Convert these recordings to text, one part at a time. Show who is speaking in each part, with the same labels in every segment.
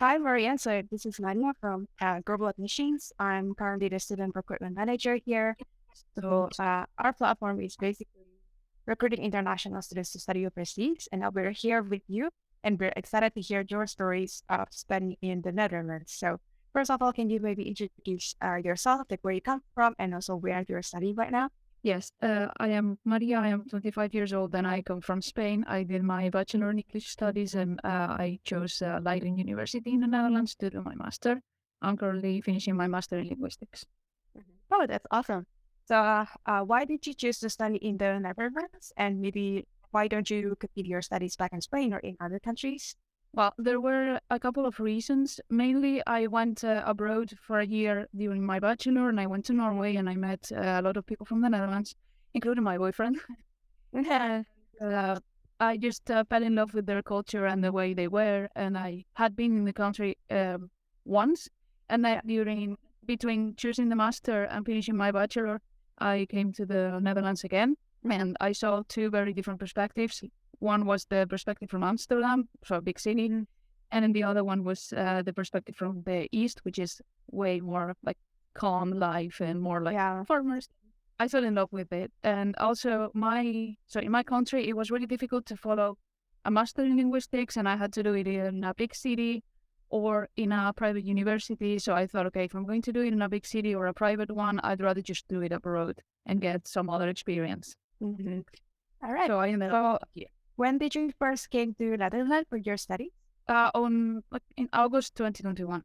Speaker 1: Hi, Maria. So this is Nadia from Global Admissions. I'm currently the student recruitment manager here. So our platform is basically recruiting international students to study overseas, and we're here with you, and we're excited to hear your stories of studying in the Netherlands. So first of all, can you maybe introduce yourself, like where you come from, and also where you're studying right now?
Speaker 2: Yes, I am Maria. I am 25 years old and I come from Spain. I did my bachelor in English studies and I chose Leiden University in the Netherlands to do my master. I'm currently finishing my master in linguistics.
Speaker 1: Oh, that's awesome. So why did you choose to study in the Netherlands, and maybe why don't you continue your studies back in Spain or in other countries?
Speaker 2: Well, there were a couple of reasons. Mainly, I went abroad for a year during my bachelor and I went to Norway and I met a lot of people from the Netherlands, including my boyfriend. And I just fell in love with their culture and the way they were. And I had been in the country once. And then between choosing the master and finishing my bachelor, I came to the Netherlands again. And I saw two very different perspectives. One was the perspective from Amsterdam, so a big city. And then the other one was the perspective from the East, which is way more like calm life and more like
Speaker 1: Yeah.
Speaker 2: farmers. I fell in love with it. And also in my country, it was really difficult to follow a master in linguistics and I had to do it in a big city or in a private university. So I thought, okay, if I'm going to do it in a big city or a private one, I'd rather just do it abroad and get some other experience.
Speaker 1: Mm-hmm. All right.
Speaker 2: So I ended
Speaker 1: So
Speaker 2: up here.
Speaker 1: when did you first came to Netherlands for your study?
Speaker 2: On like in August 2021.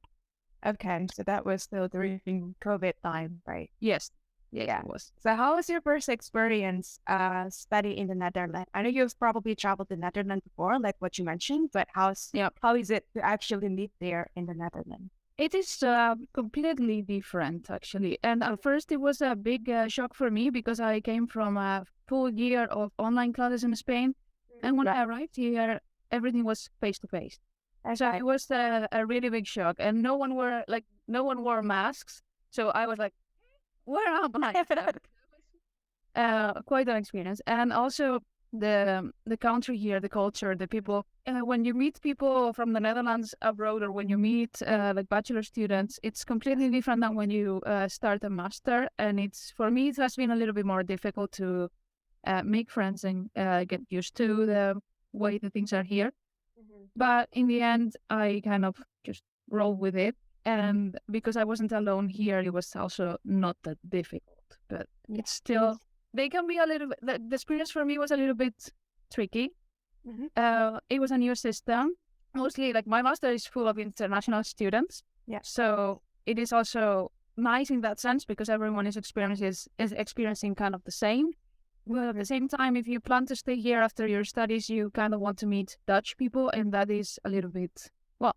Speaker 1: Okay, so that was still during COVID time, right?
Speaker 2: Yes, yes,
Speaker 1: Yeah.
Speaker 2: it was.
Speaker 1: So how was your first experience studying in the Netherlands? I know you've probably traveled to Netherlands before, like what you mentioned, but
Speaker 2: Yeah.
Speaker 1: how is it to actually live there in the Netherlands?
Speaker 2: It is completely different, actually. And at first, it was a big shock for me because I came from a full year of online classes in Spain. And when I arrived here, everything was face to face. So
Speaker 1: Okay.
Speaker 2: it was a really big shock. And no one wore masks. So I was like, where am I? Quite an experience. And also the country here, the culture, the people. When you meet people from the Netherlands abroad, or when you meet like bachelor students, it's completely different than when you start a master. And it's for me, it has been a little bit more difficult to make friends and get used to the way the things are here. But in the end, I kind of just rolled with it. And because I wasn't alone here, it was also not that difficult. But it's still, they can be a little bit, the experience for me was a little bit tricky. It was a new system. Mostly, like my master is full of international students.
Speaker 1: Yeah.
Speaker 2: So it is also nice in that sense because everyone is experiencing kind of the same. Well, at the same time, if you plan to stay here after your studies, you kind of want to meet Dutch people, and that is a little bit, well,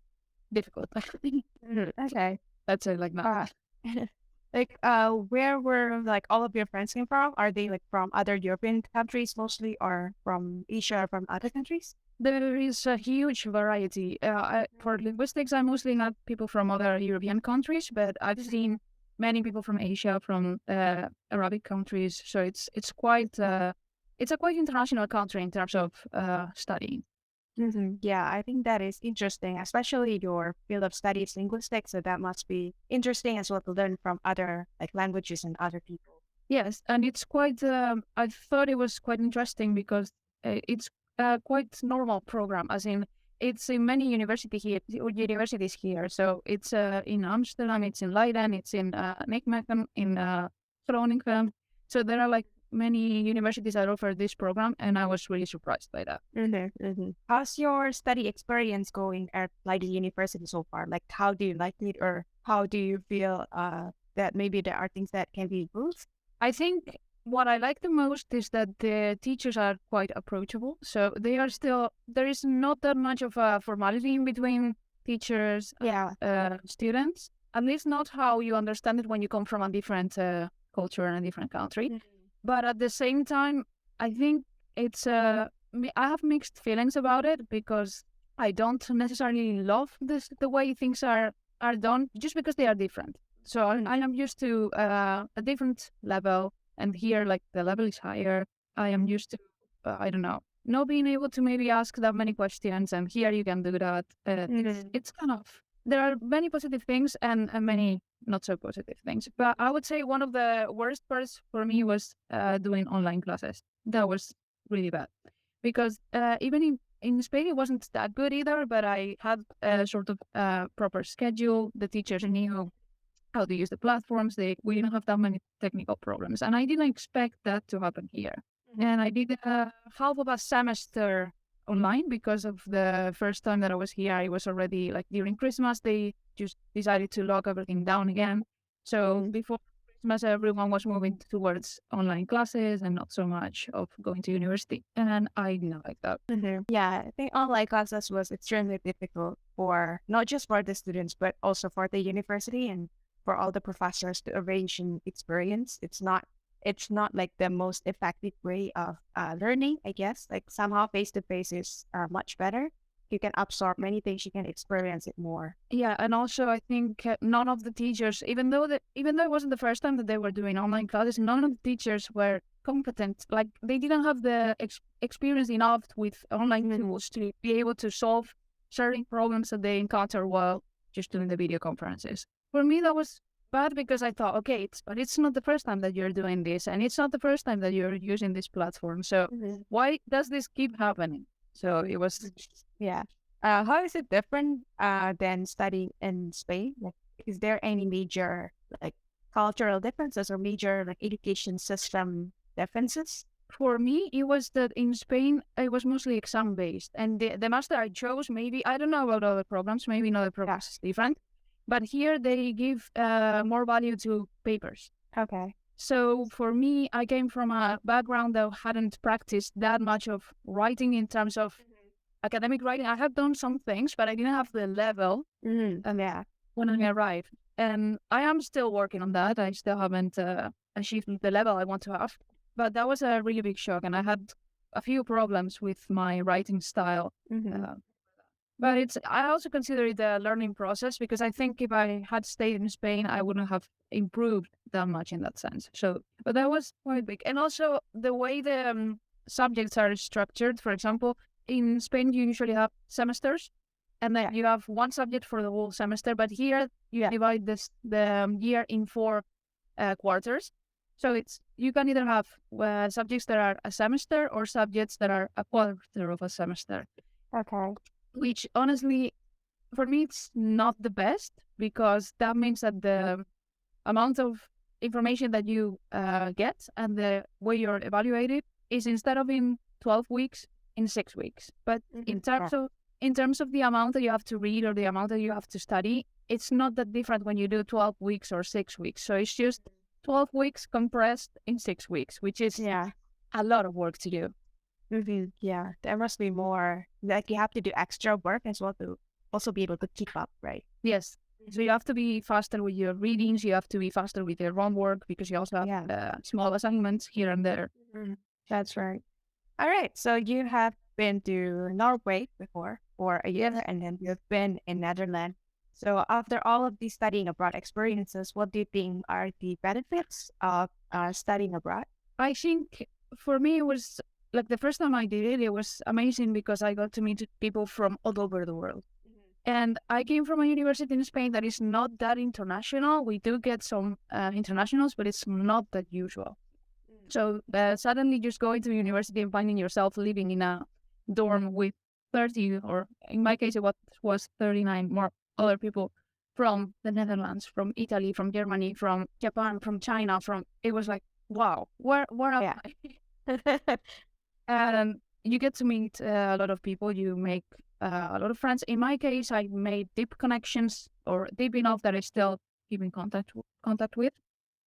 Speaker 2: difficult.
Speaker 1: Okay.
Speaker 2: Let's say like that.
Speaker 1: Where were like all of your friends came from? Are they like from other European countries mostly, or from Asia, or from other countries?
Speaker 2: There is a huge variety. For linguistics, I mostly not people from other European countries, but I've seen many people from Asia, from Arabic countries. So it's a quite international country in terms of studying.
Speaker 1: Yeah, I think that is interesting, especially your field of study is linguistics. So that must be interesting as well to learn from other like languages and other people.
Speaker 2: Yes, and it's quite. I thought it was quite interesting because it's a quite normal program, as in it's in many universities here. So it's in Amsterdam, it's in Leiden, it's in Nijmegen, in Groningen. So there are like many universities that offer this program, and I was really surprised by that.
Speaker 1: How's your study experience going at Leiden University so far? Like, how do you like it, or how do you feel that maybe there are things that can be improved?
Speaker 2: I think what I like the most is that the teachers are quite approachable. So they are still, there is not that much of a formality in between teachers
Speaker 1: Yeah.
Speaker 2: and students, at least not how you understand it when you come from a different culture and a different country. But at the same time, I think it's, I have mixed feelings about it because I don't necessarily love the way things are done just because they are different. So I am used to a different level, and here, like the level is higher. I am used to, I don't know, not being able to maybe ask that many questions, and here you can do that. It's kind of there are many positive things and many not so positive things. But I would say one of the worst parts for me was doing online classes. That was really bad because even in Spain, it wasn't that good either, but I had a sort of proper schedule. The teachers knew how to use the platforms. We didn't have that many technical problems. And I didn't expect that to happen here. And I did half of a semester online because of the first time that I was here. It was already like during Christmas, they just decided to lock everything down again. So before Christmas, everyone was moving towards online classes and not so much of going to university. And I didn't like that.
Speaker 1: Yeah, I think online classes was extremely difficult for not just for the students, but also for the university and for all the professors to arrange an experience. It's not like the most effective way of learning, I guess. Like somehow face to face is much better. You can absorb many things, you can experience it more.
Speaker 2: Yeah, and also I think none of the teachers, even though it wasn't the first time that they were doing online classes, none of the teachers were competent. Like they didn't have the experience enough with online tools to be able to solve certain problems that they encounter while just doing the video conferences. For me, that was bad because I thought, okay, it's not the first time that you're doing this, and it's not the first time that you're using this platform. So why does this keep happening? So it was.
Speaker 1: Yeah. How is it different than studying in Spain? Like, is there any major like cultural differences or major like education system differences?
Speaker 2: For me, it was that in Spain, it was mostly exam based. And the master I chose, maybe, I don't know about other programs, maybe in other programs is different. But here they give more value to papers.
Speaker 1: Okay.
Speaker 2: So for me, I came from a background that hadn't practiced that much of writing in terms of academic writing. I had done some things, but I didn't have the level
Speaker 1: Yeah.
Speaker 2: when I arrived. And I am still working on that. I still haven't achieved the level I want to have. But that was a really big shock. And I had a few problems with my writing style. But I also consider it a learning process because I think if I had stayed in Spain, I wouldn't have improved that much in that sense. So, but that was quite big. And also the way the subjects are structured, for example, in Spain, you usually have semesters and then you have one subject for the whole semester. But here you divide the year in 4 quarters. So you can either have subjects that are a semester or subjects that are a quarter of a semester.
Speaker 1: Okay.
Speaker 2: Which honestly, for me, it's not the best because that means that the amount of information that you get and the way you're evaluated is instead of in 12 weeks, in 6 weeks. But in terms of the amount that you have to read or the amount that you have to study, it's not that different when you do 12 weeks or 6 weeks. So it's just 12 weeks compressed in 6 weeks, which is a lot of work to do.
Speaker 1: Yeah, there must be more. Like you have to do extra work as well to also be able to keep up, right?
Speaker 2: Yes. So you have to be faster with your readings. You have to be faster with your homework because you also have small assignments here and there.
Speaker 1: That's right. All right. So you have been to Norway before for a year, and then you've been in Netherlands. So after all of these studying abroad experiences, what do you think are the benefits of studying abroad?
Speaker 2: I think for me, it was like the first time I did it, it was amazing because I got to meet people from all over the world. And I came from a university in Spain that is not that international. We do get some internationals, but it's not that usual. So suddenly just going to university and finding yourself living in a dorm with 30, or in my case, it was 39 more other people from the Netherlands, from Italy, from Germany, from Japan, from China, it was like, wow, where am I? And you get to meet a lot of people. You make a lot of friends. In my case, I made deep connections, or deep enough that I still keep in contact with,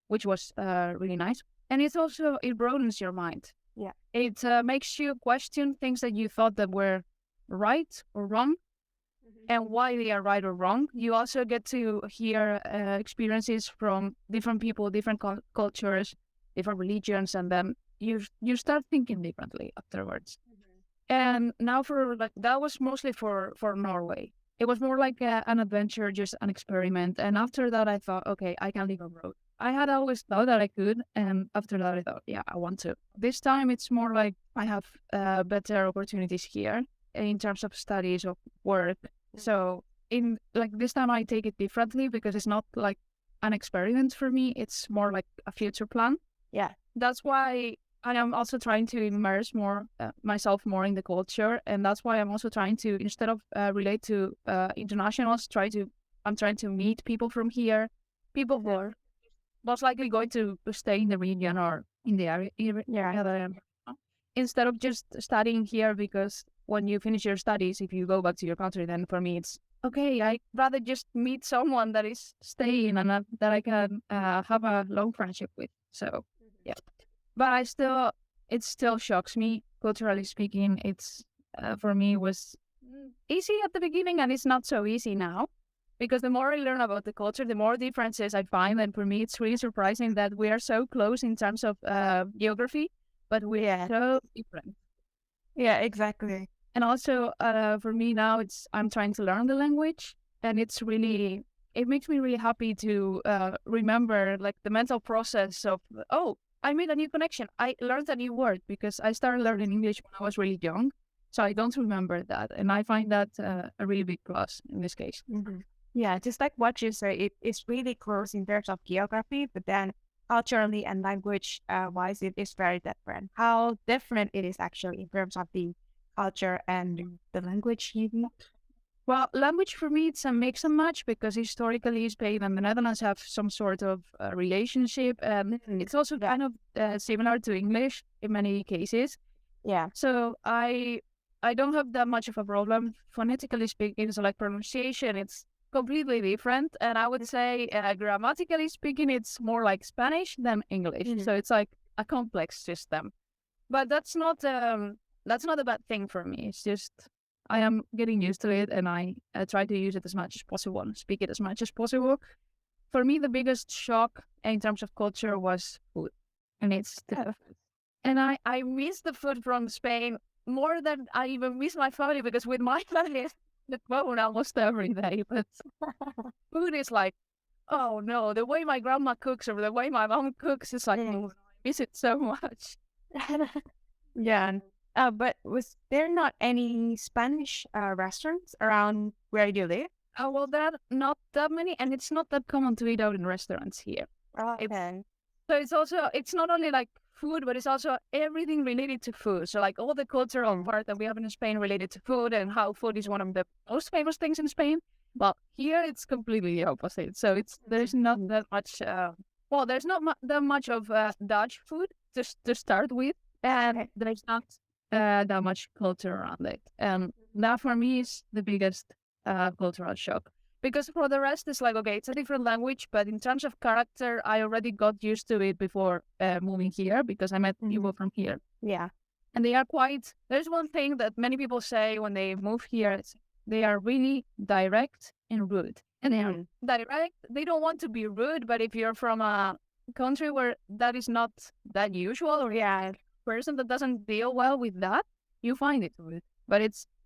Speaker 2: which was really nice. And it broadens your mind.
Speaker 1: Yeah.
Speaker 2: It makes you question things that you thought that were right or wrong, and why they are right or wrong. You also get to hear experiences from different people, different cultures, different religions, and then you start thinking differently afterwards. And now that was mostly for Norway. It was more like an adventure, just an experiment. And after that, I thought, okay, I can live abroad. I had always thought that I could. And after that, I thought, yeah, I want to. This time, it's more like I have better opportunities here in terms of studies or work. So in like this time I take it differently because it's not like an experiment for me. It's more like a future plan.
Speaker 1: Yeah.
Speaker 2: That's why I am also trying to immerse more myself more in the culture, and that's why I'm also trying to, instead of relate to internationals, I'm trying to meet people from here, people who are most likely going to stay in the region or in the area.
Speaker 1: Yeah.
Speaker 2: That I am. Instead of just studying here, because when you finish your studies, if you go back to your country, then for me it's okay. I rather just meet someone that is staying and that I can have a long friendship with. So yeah, but it still shocks me culturally speaking. It's for me was easy at the beginning, and it's not so easy now. Because the more I learn about the culture, the more differences I find. And for me, it's really surprising that we are so close in terms of geography, but we are so different.
Speaker 1: Yeah, exactly.
Speaker 2: And also, for me now, I'm trying to learn the language, and it makes me really happy to remember like the mental process of, oh, I made a new connection. I learned a new word because I started learning English when I was really young. So I don't remember that. And I find that a really big plus in this case.
Speaker 1: Mm-hmm. Yeah, just like what you say, it's really close in terms of geography, but then culturally and language wise, it is very different. How different it is actually in terms of the culture and the language even.
Speaker 2: Well, language for me, it's a mix and match because historically Spain and the Netherlands have some sort of relationship. It's also kind of similar to English in many cases.
Speaker 1: Yeah.
Speaker 2: So I don't have that much of a problem phonetically speaking. So like pronunciation, it's completely different. And I would say grammatically speaking, it's more like Spanish than English. So it's like a complex system. But that's not a bad thing for me. It's just I am getting used to it, and I try to use it as much as possible and speak it as much as possible. For me, the biggest shock in terms of culture was food, and it's the food. And I miss the food from Spain more than I even miss my family, because with my family, the phone almost every day. But food is like, oh no, the way my grandma cooks or the way my mom cooks is like, oh, I miss it so much.
Speaker 1: Yeah. But was there not any Spanish restaurants around where you live?
Speaker 2: Well, there are not that many, and it's not that common to eat out in restaurants here.
Speaker 1: Okay.
Speaker 2: So it's not only like food, but it's also everything related to food. So like all the cultural part that we have in Spain related to food, and how food is one of the most famous things in Spain. Well, here it's completely the opposite. So there's not that much. There's not that much of Dutch food to start with, and there's not that much culture around it. And that for me is the biggest cultural shock. Because for the rest, it's like, okay, it's a different language, but in terms of character, I already got used to it before moving here, because I met people from here.
Speaker 1: Yeah.
Speaker 2: And they are there's one thing that many people say when they move here, they are really direct and rude. And they are direct, they don't want to be rude, but if you're from a country where that is not that usual, or a person that doesn't deal well with that, you find it rude. But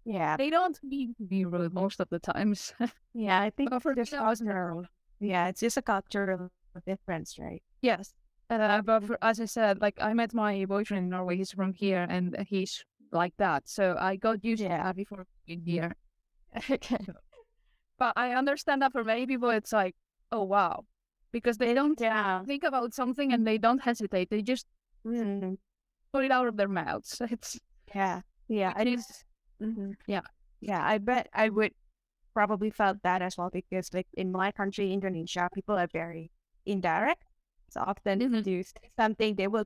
Speaker 2: they don't need to be rude most of the times.
Speaker 1: Yeah, I think there's also, it's just a cultural difference, right?
Speaker 2: Yes. But as I said, like I met my boyfriend in Norway, he's from here, and he's like that. So I got used to that before being here. But I understand that for many people, it's like, oh, wow. Because they don't think about something and they don't hesitate. They just put it out of their mouths. It's
Speaker 1: it is. Yeah, I bet I would probably felt that as well, because like in my country, Indonesia, people are very indirect. So often if you do something, they will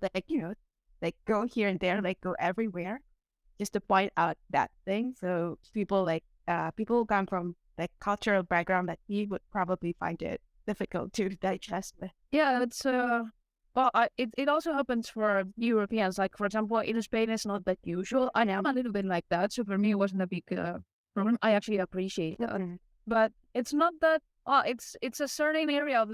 Speaker 1: like go here and there, like go everywhere just to point out that thing. So people who come from like cultural background that you would probably find it difficult to digest.
Speaker 2: Yeah, it's it also happens for Europeans. Like for example, in Spain, it's not that usual. I am a little bit like that, so for me, it wasn't a big problem. I actually appreciate that, but it's not that. It's a certain area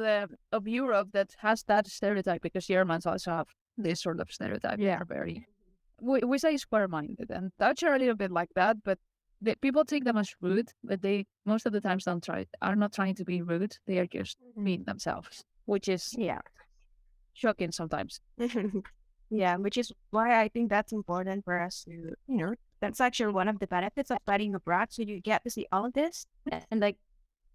Speaker 2: of Europe that has that stereotype, because Germans also have this sort of stereotype. Yeah, very. We say square-minded, and Dutch are a little bit like that, but people take them as rude, but they most of the times are not trying to be rude. They are just being themselves, which is shocking sometimes.
Speaker 1: Which is why I think that's important for us to, that's actually one of the benefits of studying abroad. So you get to see all of this, and like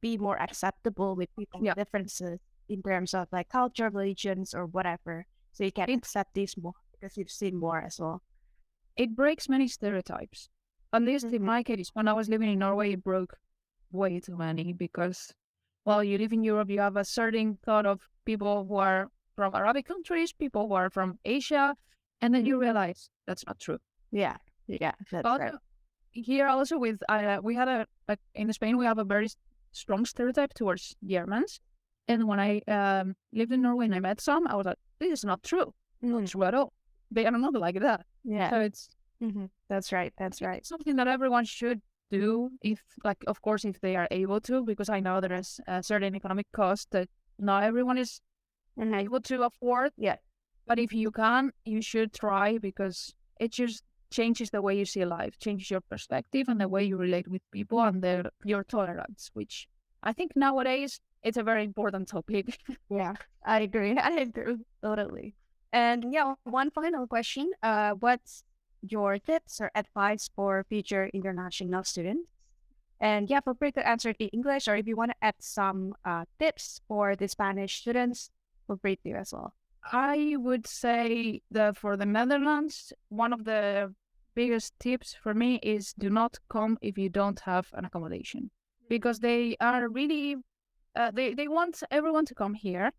Speaker 1: be more acceptable with people's differences in terms of like culture, religions, or whatever. So you can accept these more because you've seen more as well.
Speaker 2: It breaks many stereotypes. At least in my case, when I was living in Norway, it broke way too many because, well, you live in Europe, you have a certain thought of people who are from Arabic countries, people who are from Asia, and then you realize that's not true.
Speaker 1: Yeah, that's
Speaker 2: But
Speaker 1: right.
Speaker 2: here also with, we had in Spain, we have a very strong stereotype towards Germans. And when I lived in Norway and I met some, I was like, this is not true. Not true at all. They are not like that.
Speaker 1: Yeah.
Speaker 2: So it's
Speaker 1: That's right. That's right.
Speaker 2: something that everyone should do if, like, of course, if they are able to, because I know there is a certain economic cost that not everyone is able to afford.
Speaker 1: Yeah.
Speaker 2: But if you can, you should try because it just changes the way you see life, changes your perspective and the way you relate with people and your tolerance, which I think nowadays it's a very important topic.
Speaker 1: Yeah, I agree. I agree totally. And yeah, one final question. What's your tips or advice for future international students? And yeah, feel free to answer it in English, or if you want to add some tips for the Spanish students, feel free to as well.
Speaker 2: I would say that for the Netherlands, one of the biggest tips for me is do not come if you don't have an accommodation, because they are really they want everyone to come here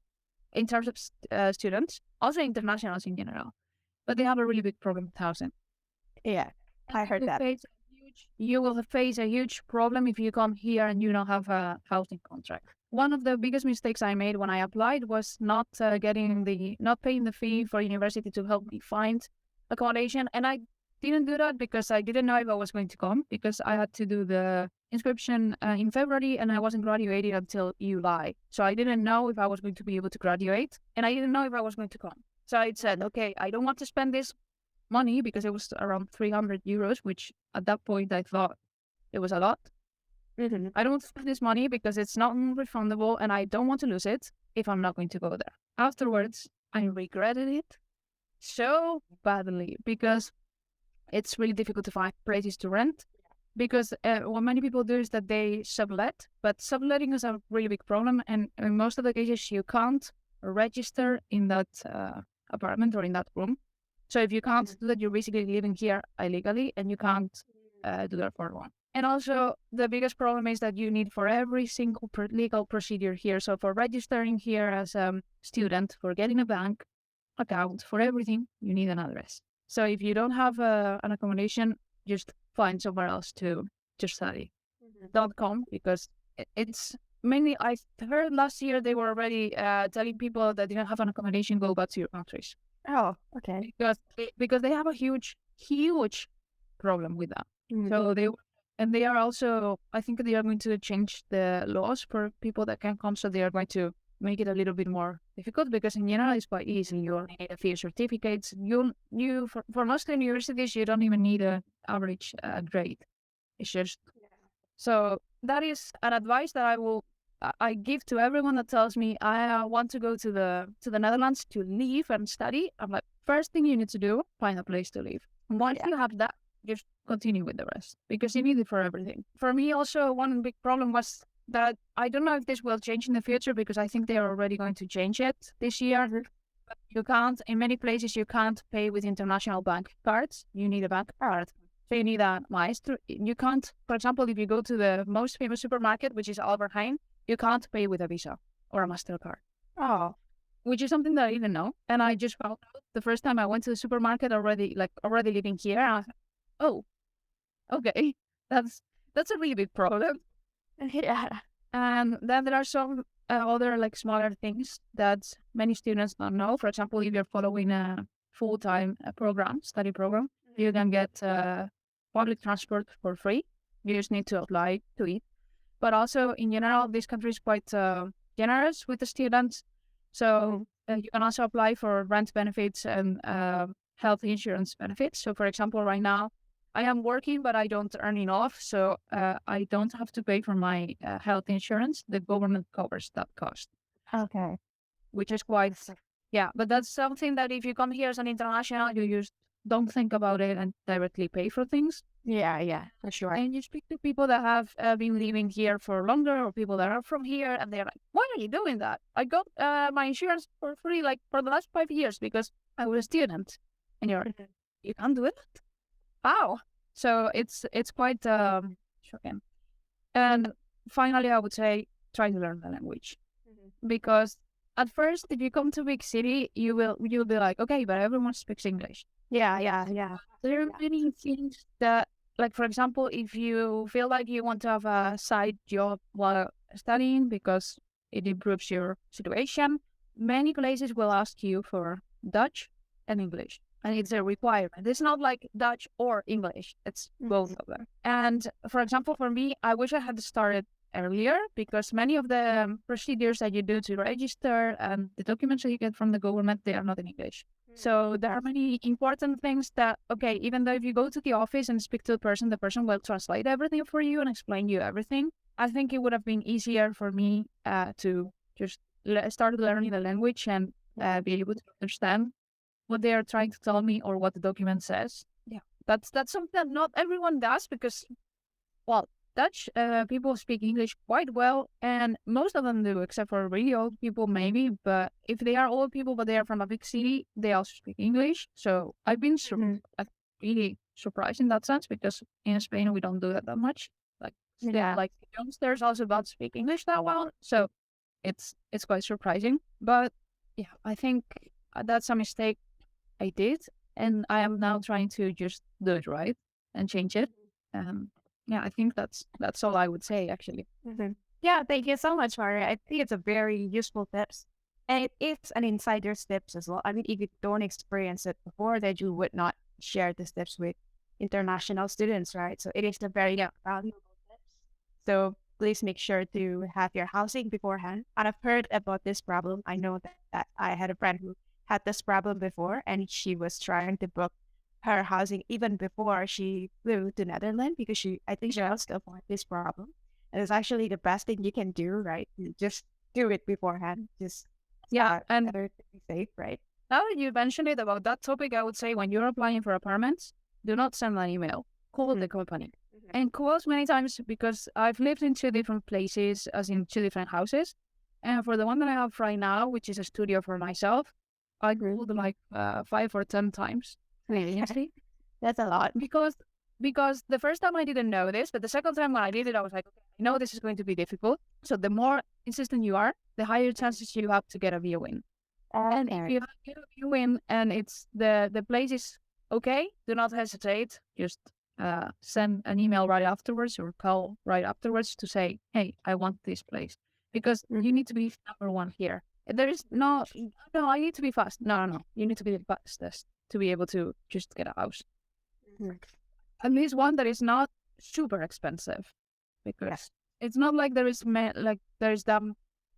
Speaker 2: in terms of students, also internationals in general, but they have a really big problem with housing.
Speaker 1: Yeah, I heard that.
Speaker 2: You will face a huge problem if you come here and you don't have a housing contract. One of the biggest mistakes I made when I applied was not paying the fee for university to help me find accommodation, and I didn't do that because I didn't know if I was going to come, because I had to do the inscription in February and I wasn't graduated until July. So I didn't know if I was going to be able to graduate and I didn't know if I was going to come. So I said, okay, I don't want to spend this money because it was around 300 euros, which at that point I thought it was a lot. I don't want to spend this money because it's not refundable and I don't want to lose it if I'm not going to go there. Afterwards, I regretted it so badly because it's really difficult to find places to rent, because what many people do is that they sublet, but subletting is a really big problem, and in most of the cases you can't register in that apartment or in that room. So if you can't do that, you're basically living here illegally and you can't do that for one. And also the biggest problem is that you need for every single legal procedure here, so for registering here as a student, for getting a bank account, for everything, you need an address. So if you don't have an accommodation, just find somewhere else to study. Don't come, because it's mainly, I heard last year they were already telling people that didn't have an accommodation, go back to your countries.
Speaker 1: Oh, okay.
Speaker 2: Because they have a huge problem with that. So they are also, I think they are going to change the laws for people that can come. So they are going to make it a little bit more difficult, because in general it's quite easy. You only need a few certificates. For most universities, you don't even need an average grade. It's just so that is an advice that I give to everyone that tells me I want to go to the Netherlands to live and study. I'm like, first thing you need to do, find a place to live. Once you have that, just continue with the rest, because you need it for everything. For me, also, one big problem was that I don't know if this will change in the future, because I think they are already going to change it this year. But you can't, in many places, you can't pay with international bank cards. You need a bank card. So you need a Maestro. You can't, for example, if you go to the most famous supermarket, which is Albert Heijn, you can't pay with a Visa or a MasterCard.
Speaker 1: Oh,
Speaker 2: which is something that I didn't know. And I just found out the first time I went to the supermarket already living here. And I was like, oh, okay, that's a really big problem.
Speaker 1: yeah.
Speaker 2: And then there are some other smaller things that many students don't know. For example, if you're following a full-time study program, you can get public transport for free. You just need to apply to it. But also, in general, this country is quite generous with the students. So you can also apply for rent benefits and health insurance benefits. So, for example, right now, I am working, but I don't earn enough. So I don't have to pay for my health insurance. The government covers that cost.
Speaker 1: Okay.
Speaker 2: Which is quite, yeah. But that's something that if you come here as an international, you just don't think about it and directly pay for things.
Speaker 1: Yeah, for sure.
Speaker 2: And you speak to people that have been living here for longer, or people that are from here, and they're like, "Why are you doing that? I got my insurance for free, like for the last 5 years because I was a student." And you're,
Speaker 1: Mhm.
Speaker 2: "You can't do it? How?" So it's quite shocking. And finally, I would say try to learn the language,
Speaker 1: Mhm.
Speaker 2: because at first, if you come to a big city, you'll be like, okay, but everyone speaks English.
Speaker 1: Yeah.
Speaker 2: There are
Speaker 1: Yeah.
Speaker 2: many things that, like for example, if you feel like you want to have a side job while studying because it improves your situation, many places will ask you for Dutch and English. And it's a requirement. It's not like Dutch or English. It's both
Speaker 1: Mhm.
Speaker 2: of them. And for example, for me, I wish I had started earlier, because many of the procedures that you do to register and the documents that you get from the government, they are not in English. So there are many important things that, okay, even though if you go to the office and speak to the person will translate everything for you and explain you everything. I think it would have been easier for me to just start learning the language and be able to understand what they are trying to tell me or what the document says. Yeah, that's something that not everyone does, because, well, Dutch people speak English quite well, and most of them do, except for really old people, maybe. But if they are old people, but they are from a big city, they also speak English. So I've been
Speaker 1: Mhm.
Speaker 2: really surprised in that sense, because in Spain we don't do that much. Like,
Speaker 1: Yeah.
Speaker 2: like youngsters also don't speak English that well, so it's quite surprising. But yeah, I think that's a mistake I did, and I am now trying to just do it right and change it. Um, yeah, I think that's all I would say actually.
Speaker 1: Mhm. Yeah, thank you so much, Maria. I think it's a very useful tips. And it is an insider's tips as well. I mean, if you don't experience it before, then you would not share these tips with international students, right? So it is a very valuable tips. So please make sure to have your housing beforehand. And I've heard about this problem. I know that I had a friend who had this problem before, and she was trying to book her housing even before she flew to Netherlands, because I think she wants to avoid this problem. And it's actually the best thing you can do, right? You just do it beforehand. Just
Speaker 2: Yeah, and
Speaker 1: better to be safe, right?
Speaker 2: now that you mentioned it about that topic, I would say when you're applying for apartments, do not send an email. Call the
Speaker 1: Mhm.
Speaker 2: company.
Speaker 1: Mhm.
Speaker 2: And calls many times, because I've lived in two different places, as in two different houses. And for the one that I have right now, which is a studio for myself, I called like 5 or 10 times.
Speaker 1: Really? That's a lot.
Speaker 2: because the first time I didn't know this, but the second time when I did it, I was like, okay, I know this is going to be difficult. So the more insistent you are, the higher chances you have to get a viewing. And if
Speaker 1: Okay.
Speaker 2: you get a viewing and it's the place is okay, do not hesitate. Just send an email right afterwards or call right afterwards to say, hey, I want this place, because you
Speaker 1: Mhm.
Speaker 2: need to be number one here. There is no, I need to be fast. No. You need to be the fastest to be able to just get a house,
Speaker 1: Mhm.
Speaker 2: at least one that is not super expensive,
Speaker 1: Yeah.
Speaker 2: because it's not like there is that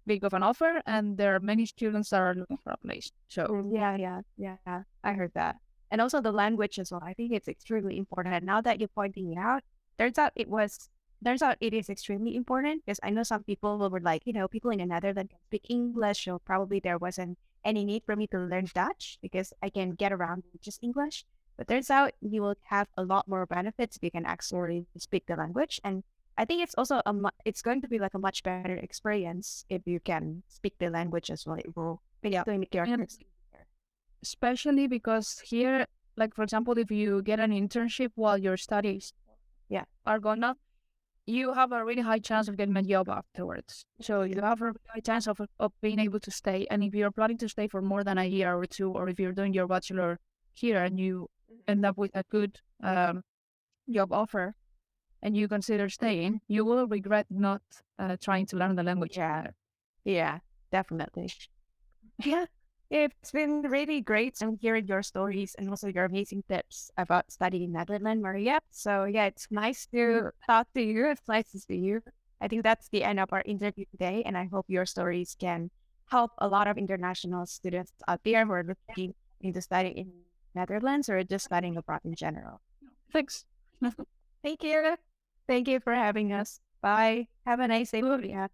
Speaker 2: big of an offer and there are many students that are looking for a place. So
Speaker 1: Yeah. I heard that. And also the language as well. I think it's extremely important. Now that you're pointing it out, turns out it was, turns out it is extremely important, because I know some people were like, people in the Netherlands can speak English, so probably there wasn't any need for me to learn Dutch because I can get around with just English. But turns out you will have a lot more benefits if you can actually speak the language. And I think it's also it's going to be like a much better experience if you can speak the language as well. It will
Speaker 2: yeah,
Speaker 1: basically make your
Speaker 2: and
Speaker 1: experience easier.
Speaker 2: especially because here, like for example, if you get an internship while your studies
Speaker 1: Yeah.
Speaker 2: are going on, you have a really high chance of getting a job afterwards. So you have a really high chance of being able to stay. And if you're planning to stay for more than a year or two, or if you're doing your bachelor here and you end up with a good job offer and you consider staying, you will regret not trying to learn the language.
Speaker 1: Yeah. Yeah, definitely. Yeah. It's been really great hearing your stories and also your amazing tips about studying Netherlands, Maria. So yeah, it's nice to talk to you. It's nice to see you. I think that's the end of our interview today, and I hope your stories can help a lot of international students out there who are looking into studying in Netherlands or just studying abroad in general.
Speaker 2: Thanks.
Speaker 1: Thank you. Thank you for having us. Bye. Have a nice day, Maria.